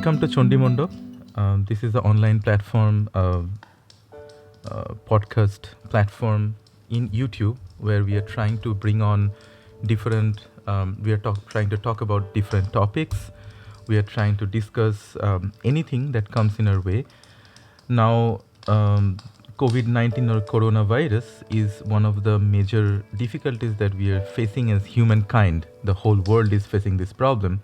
Welcome to Chondimondop. This is the online platform, podcast platform in YouTube, where we are trying to bring on different. We are trying to talk about different topics. We are trying to discuss anything that comes in our way. Now, COVID-19 or coronavirus is one of the major difficulties that we are facing as humankind. The whole world is facing this problem.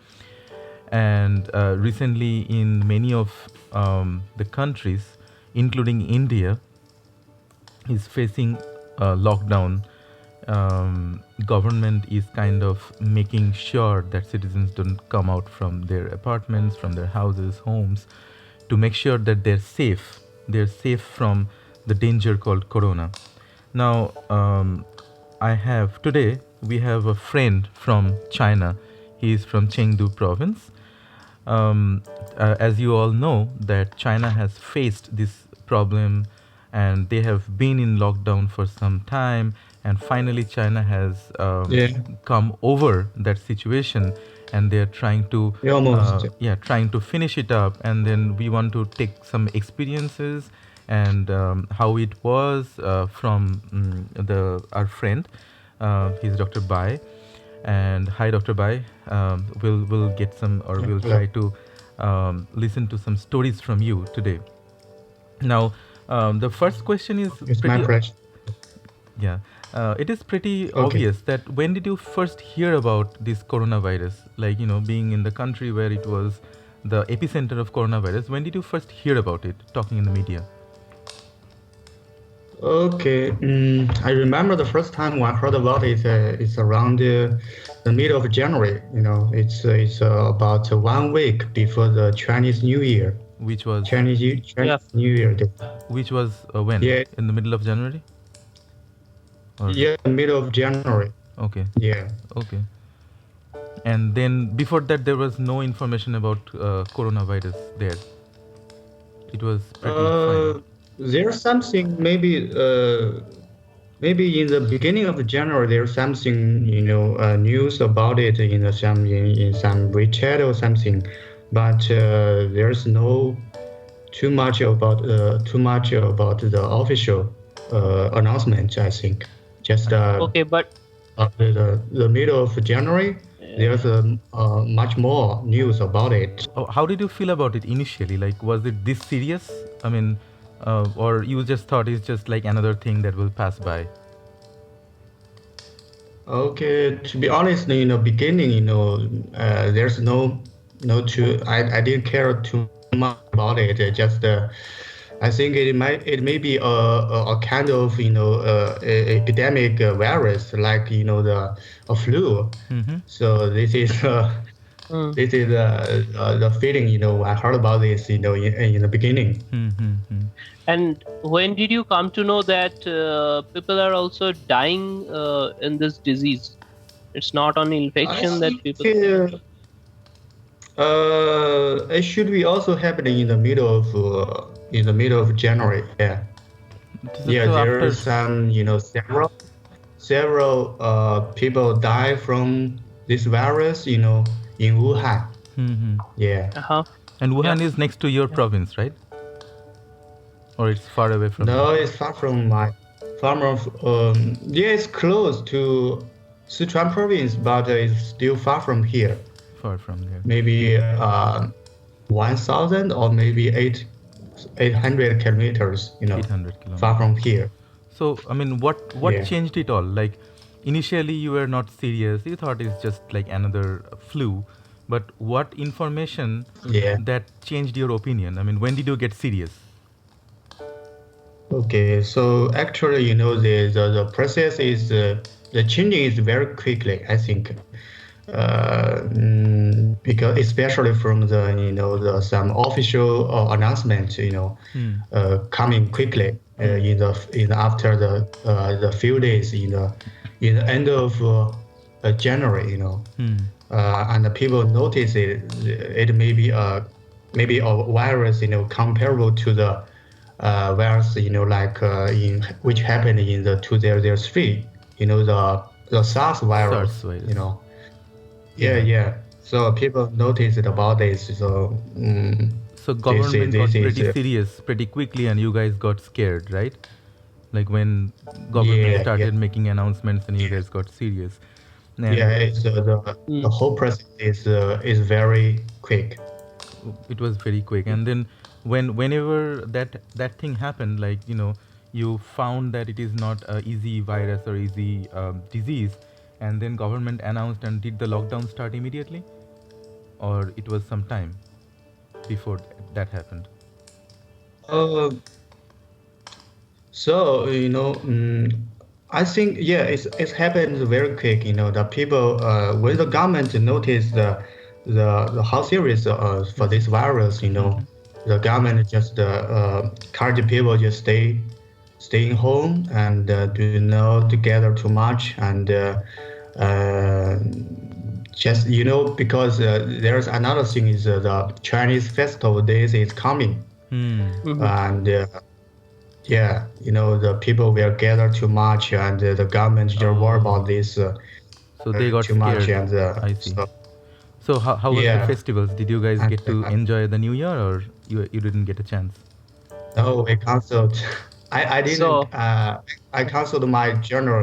And recently in many of the countries, including India, is facing a lockdown. Government is kind of making sure that citizens don't come out from their apartments, from their houses, homes, to make sure that they're safe. They're safe from the danger called corona. Now, we have a friend from China. He is from Chengdu province. As you all know, that China has faced this problem and they have been in lockdown for some time, and finally China has come over that situation, and they're trying to trying to finish it up. And then we want to take some experiences and how it was from our friend. He's Dr. Bai. And hi, Dr. Bai. We'll get some, or we'll try to listen to some stories from you today. Now, the first question is my pleasure. Yeah, it is pretty obvious that when did you first hear about this coronavirus? Like, being in the country where it was the epicenter of coronavirus, when did you first hear about it, talking in the media? Okay, I remember the first time I heard about it. It's around the middle of January. It's about 1 week before the Chinese New Year. Which was Chinese New Year Day. Which was when? Yeah. In the middle of January? Yeah, middle of January. Okay. Yeah. Okay. And then before that, there was no information about coronavirus there. It was pretty fine. There's something maybe in the beginning of January. There's something news about it in some WeChat or something, but there's no too much about the official announcement. I think just but the middle of January. There's much more news about it. How did you feel about it initially? Like, was it this serious? I mean, or you just thought it's just like another thing that will pass by? Okay, to be honest, in the beginning, there's I didn't care too much about it. Just I think it may be a kind of epidemic virus, like a flu. Mm-hmm. So this is this is the feeling I heard about this in the beginning. Mm-hmm. And when did you come to know that people are also dying in this disease? It's not only infection that people. It should be also happening in the middle of January. Yeah. There are some several people die from this virus. In Wuhan. Mm-hmm. Yeah. And Wuhan is next to your province, right? Or it's far away from? No, it's far from it's close to Sichuan province, but it's still far from here. Far from here. Maybe 1,000 or maybe 800 kilometers. 800 kilometers. Far from here. So, I mean, what changed it all? Like, initially you were not serious. You thought it's just like another flu. But what information that changed your opinion? I mean, when did you get serious? Okay, so actually, the process is the changing is very quickly, I think, because especially from the some official announcements, coming quickly after the few days in the end of January, and the people notice it may be a virus, comparable to the virus, which happened in the 2003, the SARS virus, SARS virus. Yeah. So people noticed about this. So So government got pretty is serious pretty quickly, and you guys got scared, right? Like when government yeah, started making announcements, and you guys got serious. yeah. And It's the whole process is very quick. it was very quick. And then whenever that thing happened, like you found that it is not a easy virus or easy disease, and then government announced, and did the lockdown start immediately, or it was some time before that happened? Uh, so I think yeah, it happens very quick. The people when the government noticed the how serious for this virus, the government just encourage people just staying home and do not together too much and uh, just because there's another thing is the Chinese festival days is coming and yeah, the people will gather too much and the government just worry about this So they got too much scared. and I see. So how was the yeah. festivals? Did you guys And, get to enjoy the new year, or you didn't get a chance? no, we canceled. I didn't. So I canceled my journal,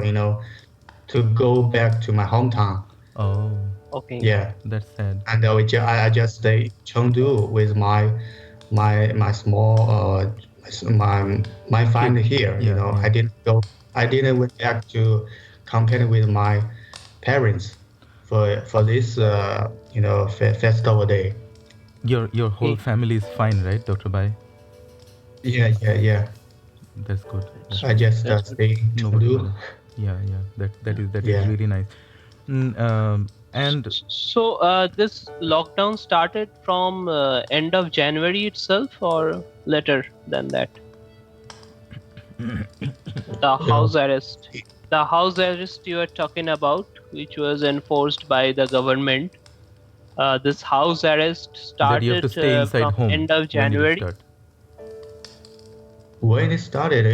to go back to my hometown. Oh, okay. Yeah, that's sad. and I just stay in Chengdu with my small my family here. Yeah, yeah. I didn't go. I didn't went back to compete with my parents for this festival day. Your whole family is fine, right, Dr. Bai? Yeah. That's good. I just stay in No, but Chengdu. yeah. That is Yeah. really nice. And So this lockdown started from end of January itself, or later than that? The house arrest. The house arrest you are talking about, which was enforced by the government. This house arrest that you have to started stay inside from home. end of When did it January. start? When it started,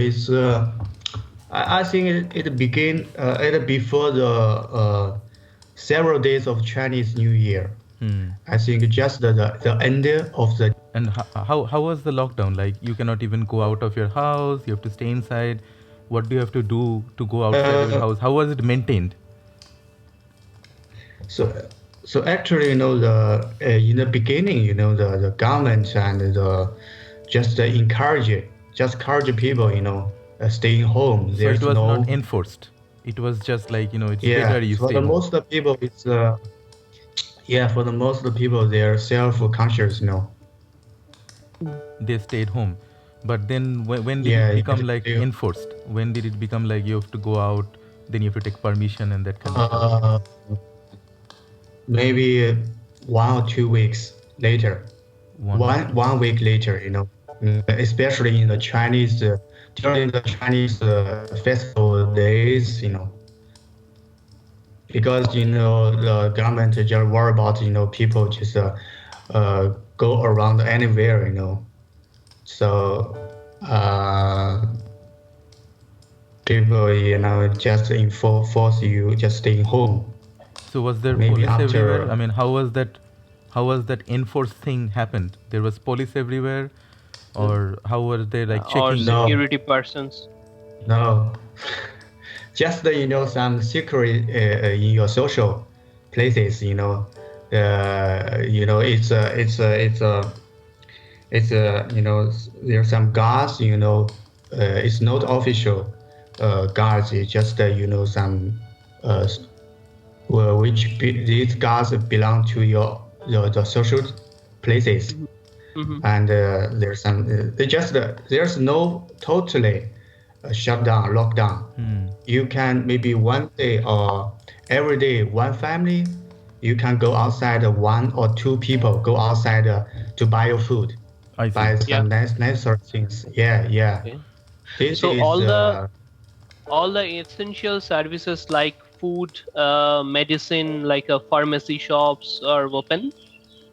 I think it began before the several days of Chinese New Year. I think just the end of the. And how was the lockdown? Like, you cannot even go out of your house. You have to stay inside. What do you have to do to go outside of your house? How was it maintained? So actually, the in the beginning, the government and the just encourage people, staying home. So There's it was no not enforced. It was just like, it's yeah. better you For stay the home. most of the people, it's yeah. For the most of the people, they're self-conscious. They stayed home. But then when did Yeah, it become yeah, like yeah. enforced? When did it become like you have to go out, then you have to take permission and that kind of stuff? Maybe 1 or 2 weeks later. One week later, especially in the Chinese during the Chinese festival days, because the government just worry about people just go around anywhere, so people just force you just staying home. So was there Maybe police after- everywhere? I mean, how was that enforced thing happened? There was police everywhere, or how were they like Or checking? No. security persons. No, just some secret in your social places. There's some guards. It's not official guards. It's just some these guards belong to the social places. And there's some there's no totally shutdown, lockdown. You can maybe one day or every day one family, you can go outside, 1 or 2 people go outside to buy your food, I see. buy some nicer things. Yeah. Okay. This So is all the essential services like food, medicine, like pharmacy shops are open.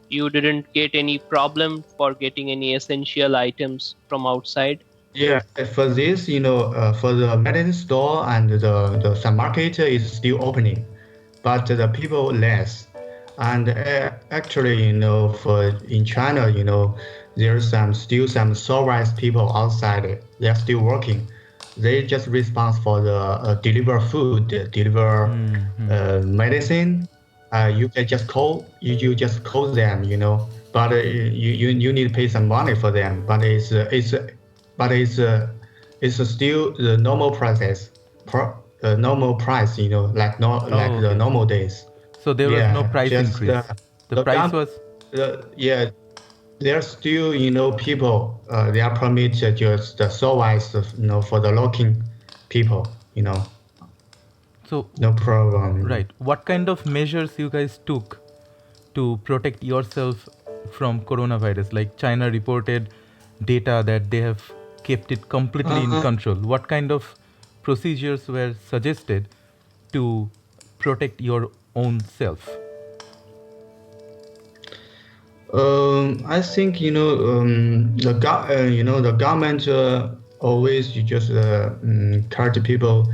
You didn't get any problem for getting any essential items from outside. yeah. For this, for the medicine store and the some market is still opening, but the people less. And actually, for in China, there's still some surveillance people outside. They're still working. They just respond for the deliver food, deliver medicine. You can just you just call them, but you need to pay some money for them. But it's still the normal process, normal price, like no Oh, like the okay. normal days. So there was no Yeah, price just increase. The the price gov was yeah, there's still people they are permitted just service for the locking people, so no problem. right. What kind of measures you guys took to protect yourself from coronavirus? Like China reported data that they have kept it completely in Uh, control. What kind of procedures were suggested to protect your own self? I think the government always you just encourage people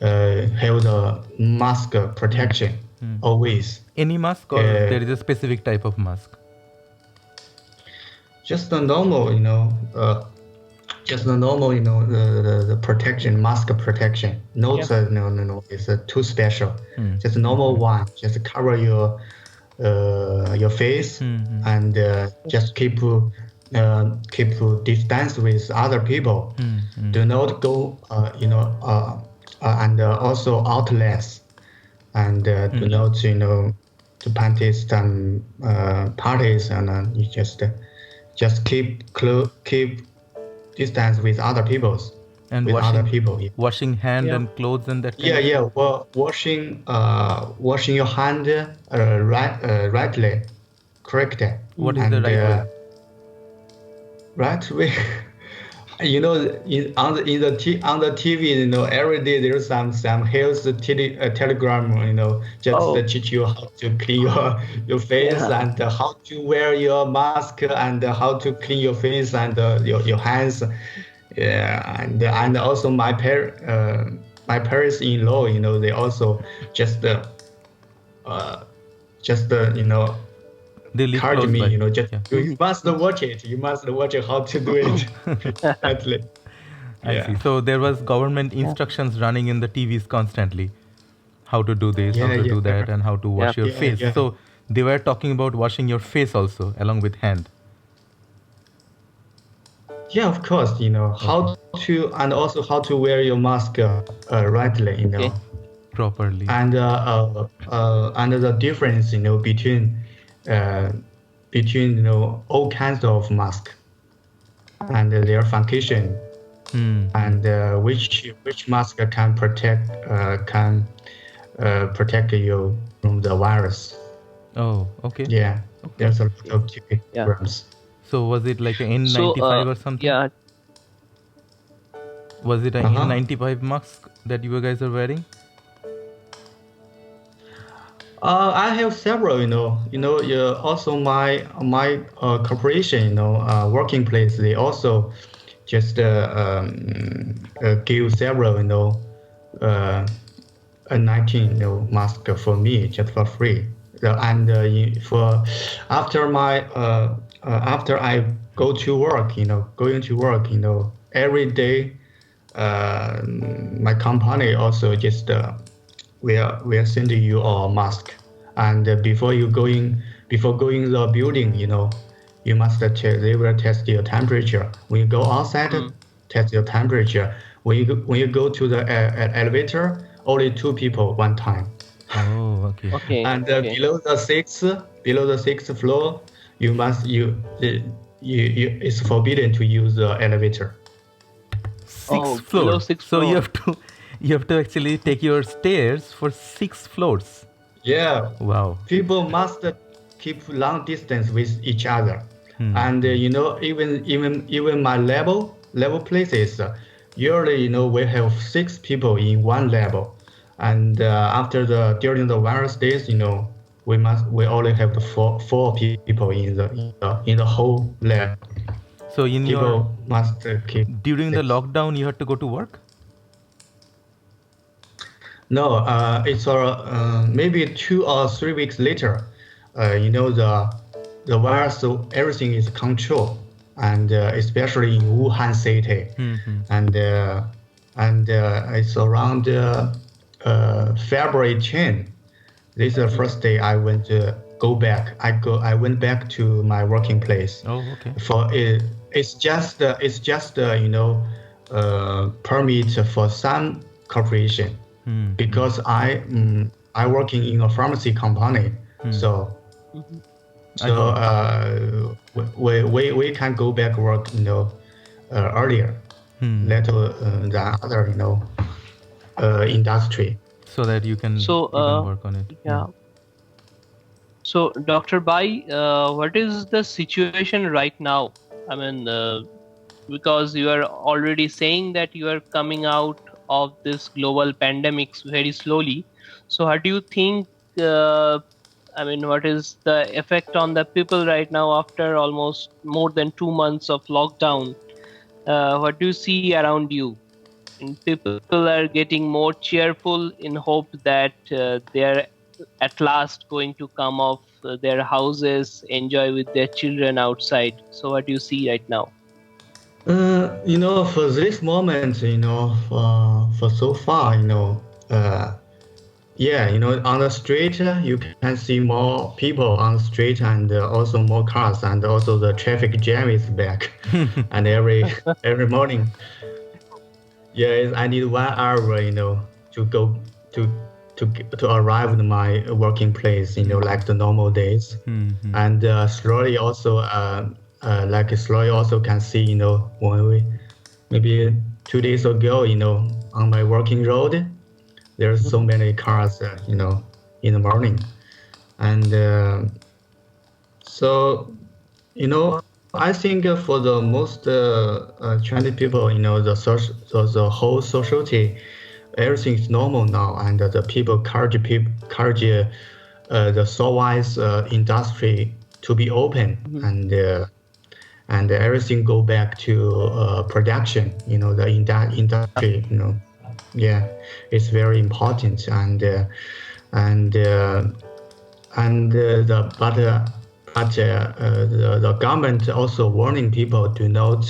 have the mask protection always. Any mask or Uh, there is a specific type of mask? just the normal, just the normal, the protection, mask protection. No, Yeah. no, it's too special. Just a normal one, just cover your face and just keep distance with other people. Do not go, and also outlets, and do not, to parties parties, and you just keep distance with other people's And with other washing people. Yeah, washing hand Yeah. and clothes and that kind yeah, of yeah. stuff? Well, washing your hand rightly, correct, What is the and right way? right way. On the TV, every day there's some health telegram, just Oh, teach you how to clean your face yeah. and how to wear your mask and how to clean your face and your hands. Yeah, and also my parents-in-law, they also just uh, just They live encourage close me, by. just Yeah. you must watch it. You must watch it how to do it frequently. I see. Yeah. So there was government Yeah. instructions running in the TVs constantly. How to do this, how Yeah, to yeah, do that, and how to Yeah. wash your yeah, face. yeah. So they were talking about washing your face also, along with hand. Yeah, of course, Okay. how to, and also how to wear your mask rightly, Okay. Properly. and the difference, uh, between, all kinds of mask and their function, and which mask can protect you from the virus. Oh, okay. Yeah, Okay. there's a lot Okay. of TV Yeah. programs. So was it like a So, N95 or something? yeah. Was it a Uh-huh. N95 mask that you guys are wearing? I have several, yeah, also my corporation, working place, they also just give several, uh, N19, mask for me just for free. And for after my after I go to work, going to work, every day, my company also just we are sending you a mask, and before going the building, you must they will test your temperature. When you go outside, Hmm. test your temperature. When you go to the elevator, only two people one time. Oh, okay. Okay. And Okay. below the sixth floor, it's forbidden to use the elevator. Sixth Oh, below floor. sixth So you floor. have to you have to actually take your stairs for 6 floors. Yeah, Wow. people must keep long distance with each other, Hmm. and even my level places. Usually, we have 6 people in one level, and after the during the virus days, we only have the four people in the whole level. So in your People must keep during the 6. lockdown you had to go to work? No, it's maybe 2 or 3 weeks later. the virus, so everything is controlled, and especially in Wuhan city, and it's around February 10. This is the first day I went to go back. I went back to my working place. Oh, okay. For it, it's just permit for some corporation, because I working in a pharmacy company, so we can go back work earlier, later than other industry. So that you can work on it. Yeah. So, Dr. Bai, what is the situation right now? I mean, because you are already saying that you are coming out of this global pandemic very slowly. So, how do you think, what is the effect on the people right now after almost more than 2 months of lockdown? What do you see around you? And people are getting more cheerful in hope that they are at last going to come off their houses, enjoy with their children outside. So what do you see right now? For this moment, for so far, on the street, you can see more people on the street, and also more cars, and also the traffic jam is back. And every morning, I need 1 hour, to go to arrive at my working place, like the normal days. And slowly also, slowly also can see, when we maybe 2 days ago, on my working road, there's so many cars, in the morning. And so, I think for the most Chinese people, the whole society, everything is normal now, and the people encourage the service industry to be open, and everything go back to production. The industry, it's very important, but the government also warning people do not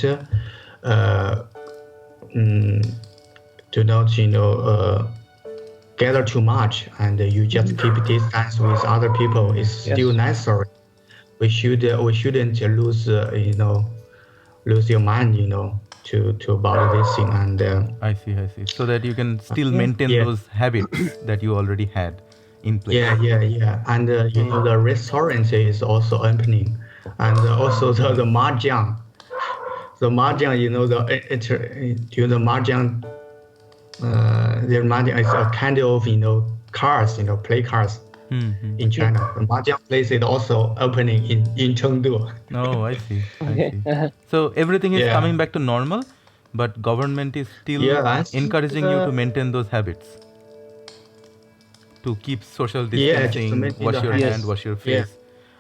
gather too much, and you just keep distance with other people is still necessary. We shouldn't lose your mind, to about this thing. And I see. So that you can still maintain those habits that you already had in place. Yeah. And the restaurant is also opening, and also the mahjong. The mahjong, the mahjong. The mahjong is a kind of cards, play cards in China. The mahjong place is also opening in Chengdu. Oh, I see. So everything is coming back to normal, but government is still encouraging you to maintain those habits, to keep social distancing, wash your hand, wash your face.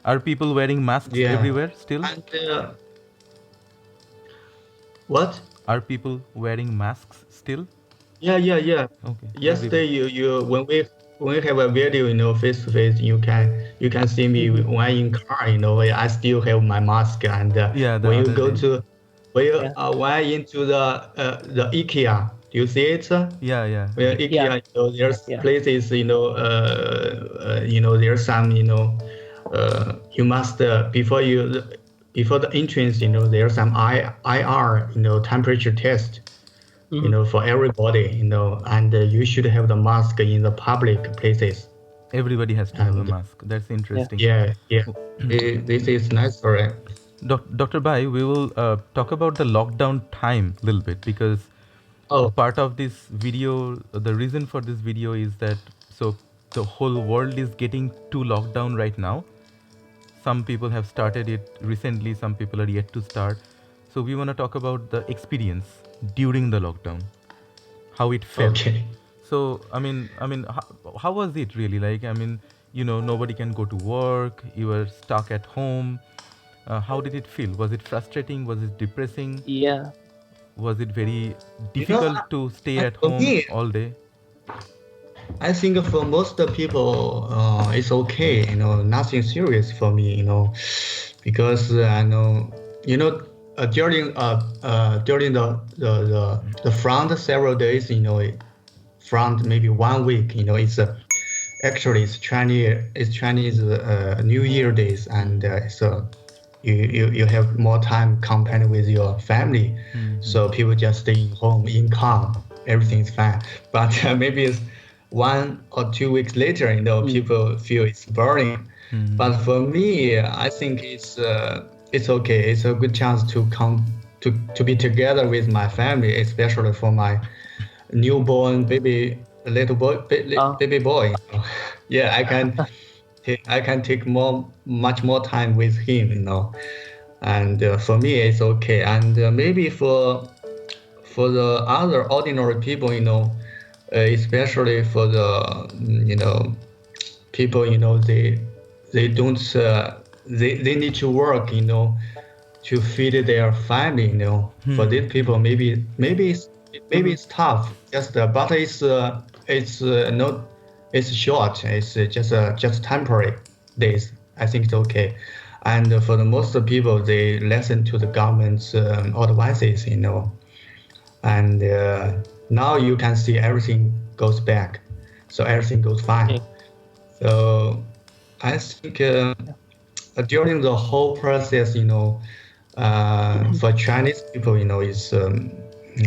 Are people wearing masks everywhere still? And, what? Are people wearing masks still? Yeah. Okay. Yesterday, when we have a video, face to face, you can see me when I'm in car. I still have my mask, and when you go to when I'm into the IKEA, do you see it? Yeah. Where IKEA, there's places, there's some, you must before the entrance, there's some IR, temperature test. For everybody, and you should have the mask in the public places. Everybody has to have a mask. That's interesting. Yeah. This is necessary. Dr. Bai, we will talk about the lockdown time a little bit, because part of this video, the reason for this video is that the whole world is getting to lockdown right now. Some people have started it recently, some people are yet to start. So we want to talk about the experience during the lockdown, how it felt. Okay. So how was it really? Like, nobody can go to work, you were stuck at home. How did it feel? Was it frustrating? Was it depressing? Yeah. Was it very difficult to stay at home all day? I think for most people, it's okay. Nothing serious for me. Because I know, during the front several days, front maybe 1 week, actually it's Chinese New Year days, and so you have more time compared with your family. So people just stay home in calm, everything's fine. But maybe it's 1 or 2 weeks later, people feel it's boring. But for me, I think it's okay. It's a good chance to come to be together with my family, especially for my newborn baby, little boy, baby boy. Yeah, I can take much more time with him. And for me it's okay. And maybe for the other ordinary people, especially for the people, they don't they need to work, to feed their family. For these people, maybe it's tough. Just but it's not it's short. It's just temporary days. I think it's okay. And for the most people, they listen to the government's advices, and now you can see everything goes back, so everything goes fine. Yeah. So I think during the whole process, for Chinese people, is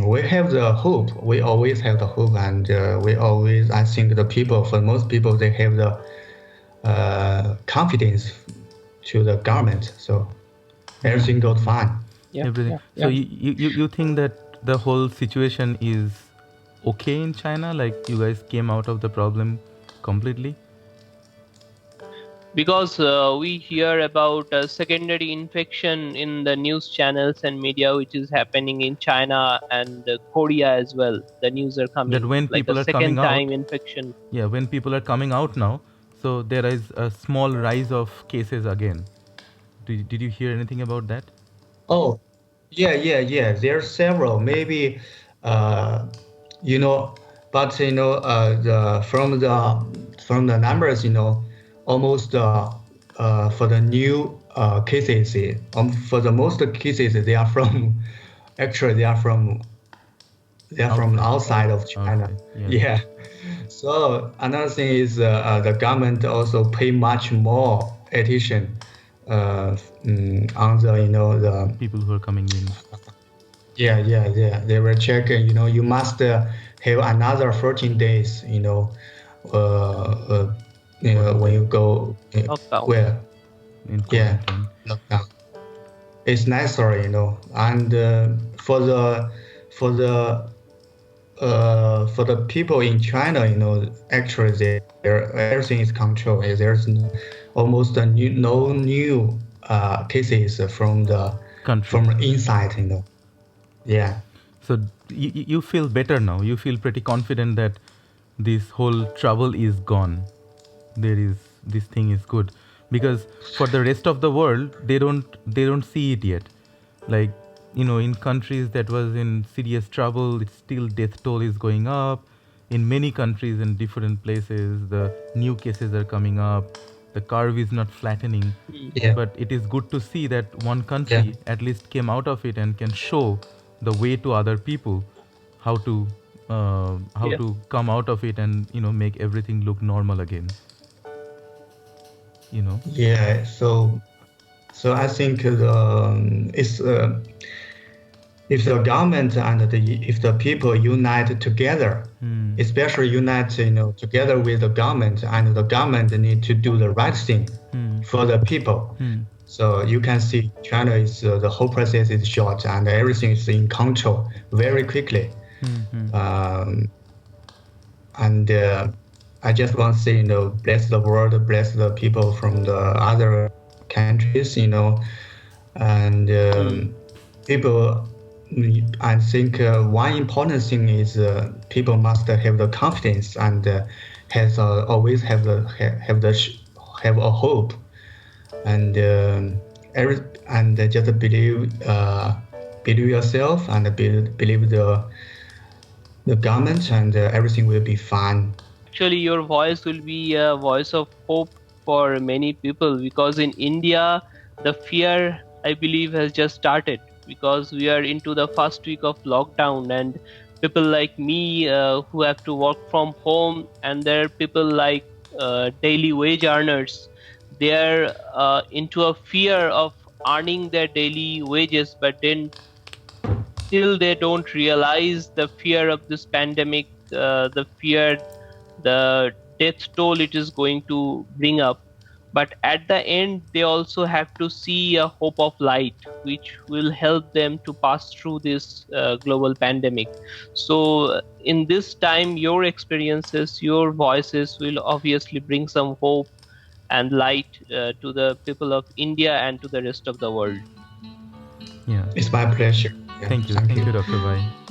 we have the hope. We always have the hope, and I think the people, for most people, they have the confidence to the government. So everything goes fine. Yeah. Everything. So you think that the whole situation is okay in China? Like you guys came out of the problem completely? Because we hear about secondary infection in the news channels and media, which is happening in China and Korea as well. The news are coming That when like people a are coming second time out, infection. yeah, when people are coming out now, so there is a small rise of cases again. Did you hear anything about that? Oh, yeah. There are several. Maybe, uh, you know, but from the numbers, almost for the new cases, for the most cases, they are from actually they are from outside of China. Outside, Yeah. So another thing is the government also pay much more attention on the people who are coming in. yeah. They were checking. You must have another 14 days. When you go Lockdown. where In yeah quarantine. lockdown. It's necessary, and for the people in China, actually everything is controlled. There's almost no new cases from the Country. from inside, Yeah. So you feel better now. You feel pretty confident that this whole trouble is gone. This thing is good, because for the rest of the world they don't see it yet. Like in countries that was in serious trouble, it's still death toll is going up. In many countries in different places, the new cases are coming up. The curve is not flattening. Yeah. But it is good to see that one country at least came out of it and can show the way to other people how to to come out of it and make everything look normal again. Yeah. So I think it's if the government and if the people unite together, especially unite together with the government, and the government need to do the right thing for the people. So you can see China is the whole process is short and everything is in control very quickly. And I just want to say, bless the world, bless the people from the other countries, and people. I think one important thing is people must have the confidence and always have a hope, and just believe yourself and believe the government, and everything will be fine. actually your voice will be a voice of hope for many people, because in India the fear, I believe, has just started, because we are into the first week of lockdown, and people like me who have to work from home, and there are people like daily wage earners. They are into a fear of earning their daily wages, but then still they don't realize the fear of this pandemic, the fear, the death toll it is going to bring up. But at the end, they also have to see a hope of light, which will help them to pass through this global pandemic. So, in this time, your experiences, your voices will obviously bring some hope and light to the people of India and to the rest of the world. Yeah. It's my pleasure. Yeah, Thank you. thank Thank you. you, Dr. Bai.